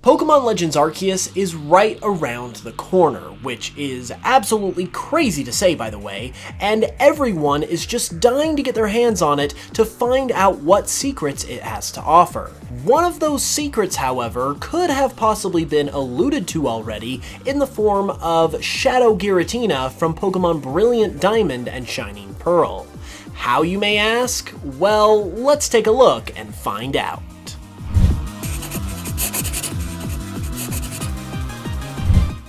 Pokemon Legends Arceus is right around the corner, which is absolutely crazy to say by the way, and everyone is just dying to get their hands on it to find out what secrets it has to offer. One of those secrets, however, could have possibly been alluded to already in the form of Shadow Giratina from Pokemon Brilliant Diamond and Shining Pearl. How, you may ask? Well, let's take a look and find out.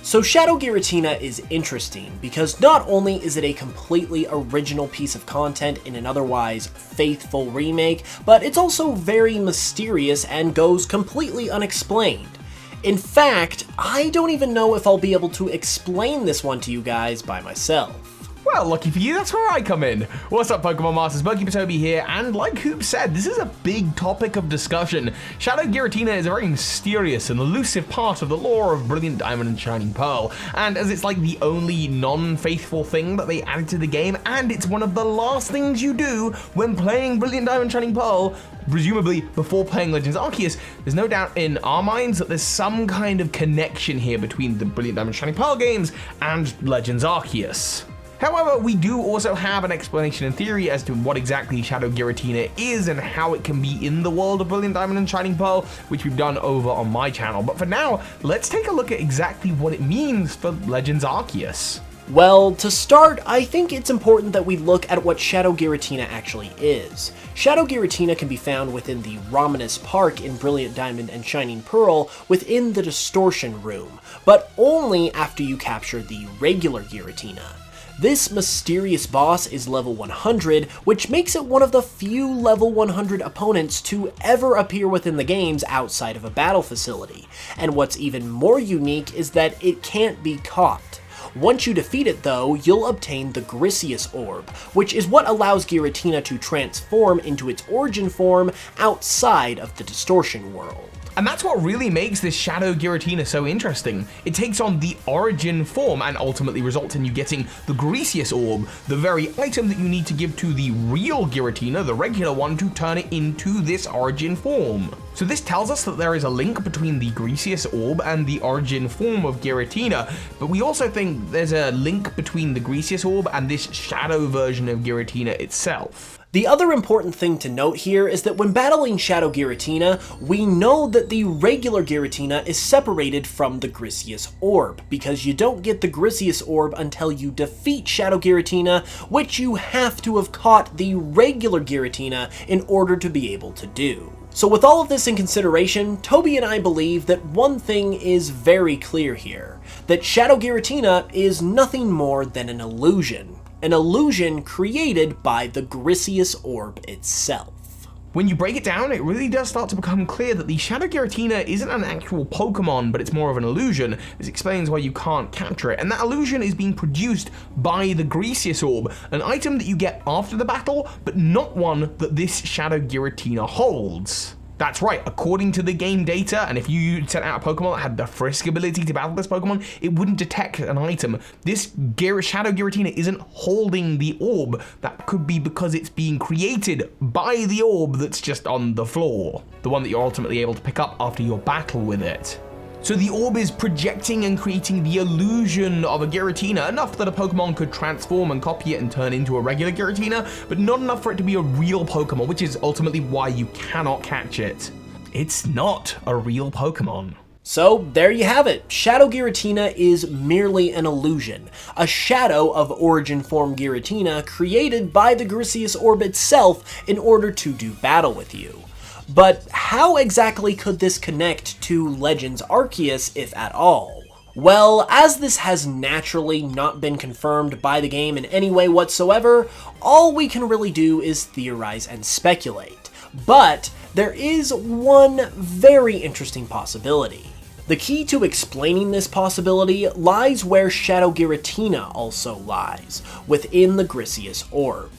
So Shadow Giratina is interesting because not only is it a completely original piece of content in an otherwise faithful remake, but it's also very mysterious and goes completely unexplained. In fact, I don't even know if I'll be able to explain this one to you guys by myself. Well, lucky for you, that's where I come in. What's up, Pokemon Masters? Bird Keeper Toby here, and like Hoop said, this is a big topic of discussion. Shadow Giratina is a very mysterious and elusive part of the lore of Brilliant Diamond and Shining Pearl, and as it's like the only non-faithful thing that they added to the game, and it's one of the last things you do when playing Brilliant Diamond and Shining Pearl, presumably before playing Legends Arceus, there's no doubt in our minds that there's some kind of connection here between the Brilliant Diamond and Shining Pearl games and Legends Arceus. However, we do also have an explanation in theory as to what exactly Shadow Giratina is and how it can be in the world of Brilliant Diamond and Shining Pearl, which we've done over on my channel. But for now, let's take a look at exactly what it means for Legends Arceus. Well, to start, I think it's important that we look at what Shadow Giratina actually is. Shadow Giratina can be found within the Romanus Park in Brilliant Diamond and Shining Pearl within the Distortion Room, but only after you capture the regular Giratina. This mysterious boss is level 100, which makes it one of the few level 100 opponents to ever appear within the games outside of a battle facility. And what's even more unique is that it can't be caught. Once you defeat it though, you'll obtain the Grisius Orb, which is what allows Giratina to transform into its origin form outside of the Distortion world. And that's what really makes this Shadow Giratina so interesting. It takes on the origin form and ultimately results in you getting the Grisius Orb, the very item that you need to give to the real Giratina, the regular one, to turn it into this origin form. So this tells us that there is a link between the Grisius Orb and the origin form of Giratina, but we also think there's a link between the Grisius Orb and this shadow version of Giratina itself. The other important thing to note here is that when battling Shadow Giratina, we know that the regular Giratina is separated from the Grisius Orb, because you don't get the Grisius Orb until you defeat Shadow Giratina, which you have to have caught the regular Giratina in order to be able to do. So with all of this in consideration, Toby and I believe that one thing is very clear here, that Shadow Giratina is nothing more than an illusion. An illusion created by the Grisius Orb itself. When you break it down, it really does start to become clear that the Shadow Giratina isn't an actual Pokemon, but it's more of an illusion. This explains why you can't capture it, and that illusion is being produced by the Grisius Orb, an item that you get after the battle, but not one that this Shadow Giratina holds. That's right, according to the game data, and if you sent out a Pokemon that had the Frisk ability to battle this Pokemon, it wouldn't detect an item. This Shadow Giratina isn't holding the orb. That could be because it's being created by the orb that's just on the floor, the one that you're ultimately able to pick up after your battle with it. So the orb is projecting and creating the illusion of a Giratina, enough that a Pokemon could transform and copy it and turn into a regular Giratina, but not enough for it to be a real Pokemon, which is ultimately why you cannot catch it. It's not a real Pokemon. So there you have it. Shadow Giratina is merely an illusion, a shadow of origin form Giratina created by the Grisius Orb itself in order to do battle with you. But how exactly could this connect to Legends Arceus, if at all? Well, as this has naturally not been confirmed by the game in any way whatsoever, all we can really do is theorize and speculate. But there is one very interesting possibility. The key to explaining this possibility lies where Shadow Giratina also lies, within the Grisius Orb.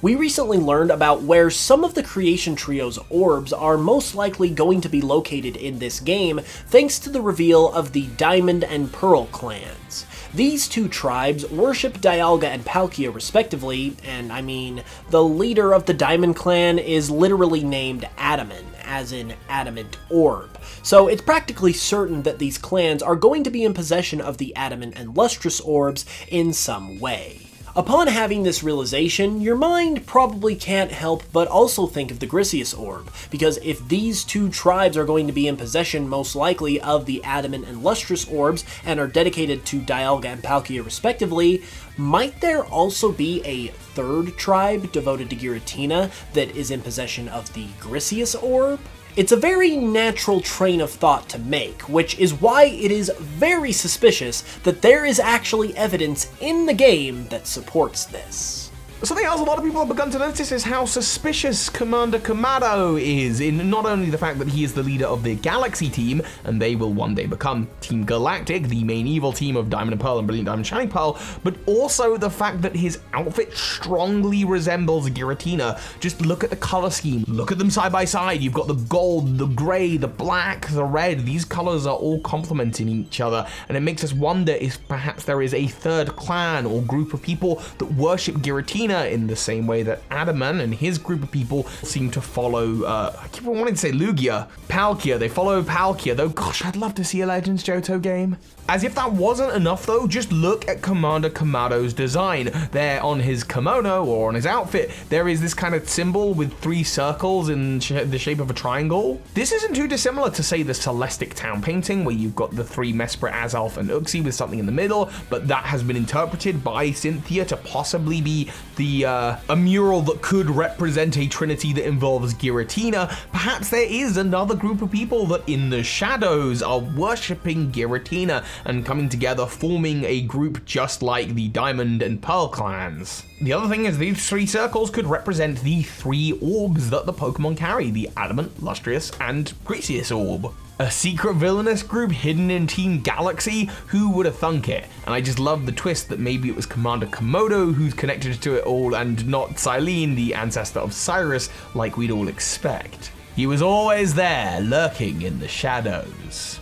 We recently learned about where some of the Creation Trio's orbs are most likely going to be located in this game thanks to the reveal of the Diamond and Pearl clans. These two tribes worship Dialga and Palkia respectively, and I mean, the leader of the Diamond clan is literally named Adaman, as in Adamant Orb. So it's practically certain that these clans are going to be in possession of the Adamant and Lustrous Orbs in some way. Upon having this realization, your mind probably can't help but also think of the Grisius Orb, because if these two tribes are going to be in possession most likely of the Adamant and Lustrous Orbs and are dedicated to Dialga and Palkia respectively, might there also be a third tribe devoted to Giratina that is in possession of the Grisius Orb? It's a very natural train of thought to make, which is why it is very suspicious that there is actually evidence in the game that supports this. Something else a lot of people have begun to notice is how suspicious Commander Kamado is, in not only the fact that he is the leader of the Galaxy team, and they will one day become Team Galactic, the main evil team of Diamond and Pearl and Brilliant Diamond Shining Pearl, but also the fact that his outfit strongly resembles Giratina. Just look at the color scheme, look at them side by side. You've got the gold, the gray, the black, the red. These colors are all complementing each other, and it makes us wonder if perhaps there is a third clan or group of people that worship Giratina in the same way that Adaman and his group of people seem to follow, I keep wanting to say Lugia, Palkia. They follow Palkia, though gosh, I'd love to see a Legends Johto game. As if that wasn't enough though, just look at Commander Kamado's design. There on his kimono, or on his outfit, there is this kind of symbol with 3 circles in the shape of a triangle. This isn't too dissimilar to, say, the Celestic Town painting, where you've got the 3 Mesprit, Azalf, and Uxie with something in the middle, but that has been interpreted by Cynthia to possibly be a mural that could represent a trinity that involves Giratina. Perhaps there is another group of people that in the shadows are worshipping Giratina and coming together, forming a group just like the Diamond and Pearl clans. The other thing is these 3 circles could represent the 3 orbs that the Pokemon carry, the Adamant, Lustrous, and Grisius Orb. A secret villainous group hidden in Team Galaxy? Who would have thunk it? And I just love the twist that maybe it was Commander Komodo who's connected to it all and not Xylene, the ancestor of Cyrus, like we'd all expect. He was always there, lurking in the shadows.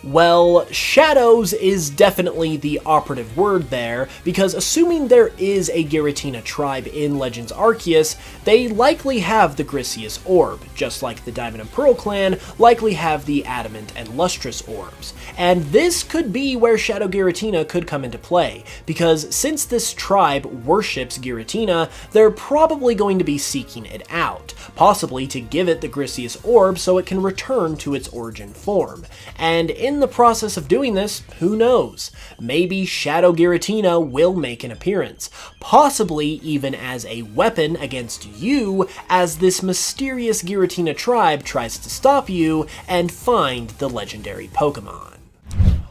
Well, shadows is definitely the operative word there, because assuming there is a Giratina tribe in Legends Arceus, they likely have the Grisius Orb, just like the Diamond and Pearl clan likely have the Adamant and Lustrous Orbs. And this could be where Shadow Giratina could come into play, because since this tribe worships Giratina, they're probably going to be seeking it out, possibly to give it the Grisius Orb so it can return to its origin form. And in the process of doing this, who knows? Maybe Shadow Giratina will make an appearance, possibly even as a weapon against you as this mysterious Giratina tribe tries to stop you and find the legendary Pokemon.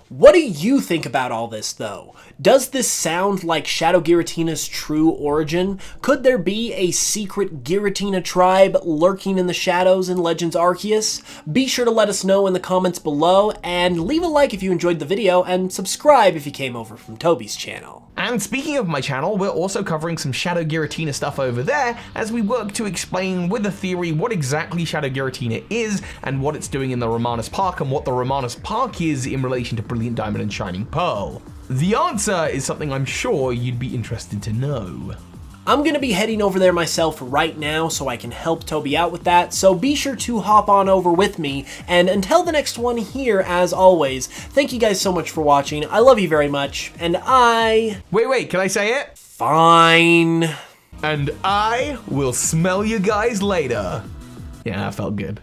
What do you think about all this, though? Does this sound like Shadow Giratina's true origin? Could there be a secret Giratina tribe lurking in the shadows in Legends Arceus? Be sure to let us know in the comments below, and leave a like if you enjoyed the video, and subscribe if you came over from Toby's channel. And speaking of my channel, we're also covering some Shadow Giratina stuff over there as we work to explain with a theory what exactly Shadow Giratina is and what it's doing in the Romanus Park and what the Romanus Park is in relation to Brilliant Diamond and Shining Pearl. The answer is something I'm sure you'd be interested to know. I'm going to be heading over there myself right now so I can help Toby out with that, so be sure to hop on over with me, and until the next one here, as always, thank you guys so much for watching, I love you very much, and Wait, can I say it? Fine. And I will smell you guys later. Yeah, that felt good.